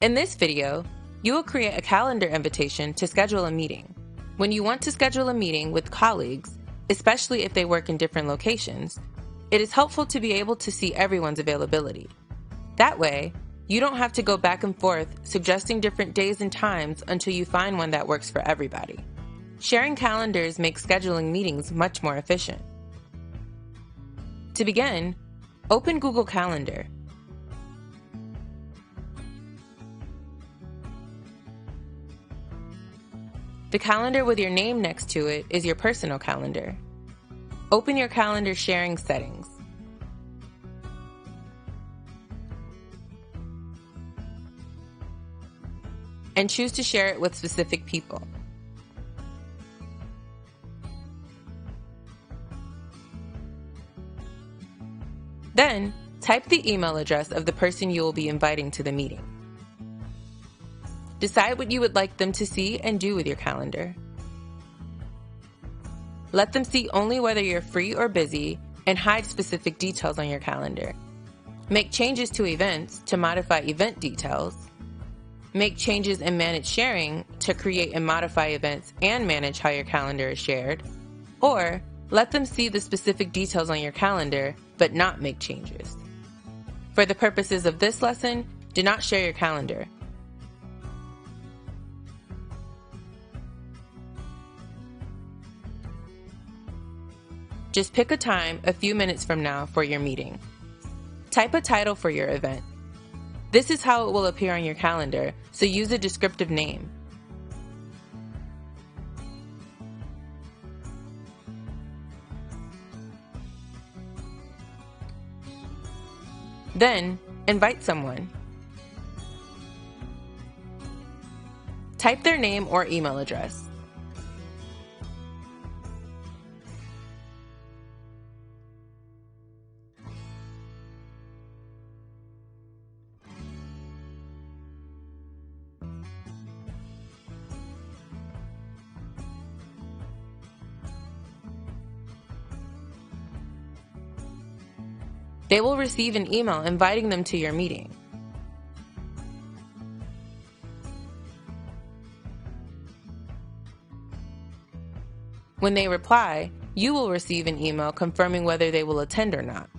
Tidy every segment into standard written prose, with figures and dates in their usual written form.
In this video, you will create a calendar invitation to schedule a meeting. When you want to schedule a meeting with colleagues, especially if they work in different locations, it is helpful to be able to see everyone's availability. That way, you don't have to go back and forth suggesting different days and times until you find one that works for everybody. Sharing calendars makes scheduling meetings much more efficient. To begin, open Google Calendar. The calendar with your name next to it is your personal calendar. Open your calendar sharing settings. And choose to share it with specific people. Then, type the email address of the person you will be inviting to the meeting. Decide what you would like them to see and do with your calendar. Let them see only whether you're free or busy, and hide specific details on your calendar. Make changes to events to modify event details. Make changes in manage sharing to create and modify events and manage how your calendar is shared. Or let them see the specific details on your calendar, but not make changes. For the purposes of this lesson, do not share your calendar. Just pick a time a few minutes from now for your meeting. Type a title for your event. This is how it will appear on your calendar, so use a descriptive name. Then, invite someone. Type their name or email address. They will receive an email inviting them to your meeting. When they reply, you will receive an email confirming whether they will attend or not.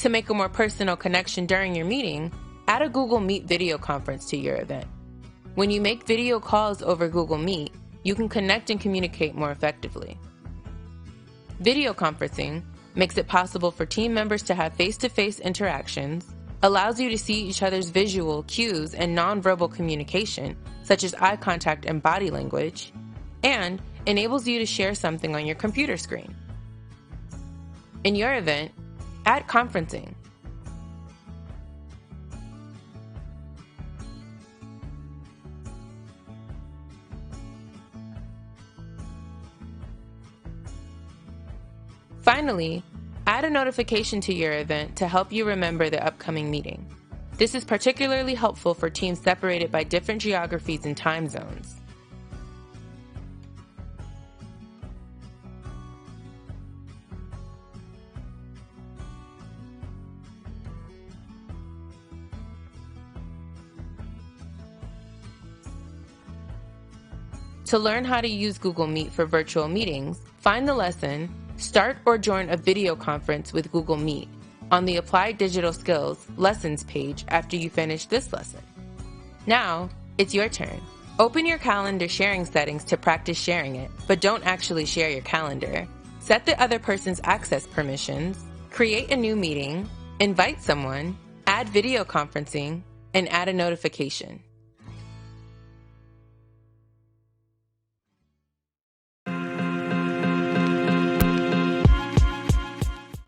To make a more personal connection during your meeting, add a Google Meet video conference to your event. When you make video calls over Google Meet, you can connect and communicate more effectively. Video conferencing makes it possible for team members to have face-to-face interactions, allows you to see each other's visual cues and nonverbal communication, such as eye contact and body language, and enables you to share something on your computer screen. In your event, add conferencing. Finally, add a notification to your event to help you remember the upcoming meeting. This is particularly helpful for teams separated by different geographies and time zones. To learn how to use Google Meet for virtual meetings, find the lesson, Start or Join a Video Conference with Google Meet on the Applied Digital Skills Lessons page after you finish this lesson. Now, it's your turn. Open your calendar sharing settings to practice sharing it, but don't actually share your calendar. Set the other person's access permissions, create a new meeting, invite someone, add video conferencing, and add a notification.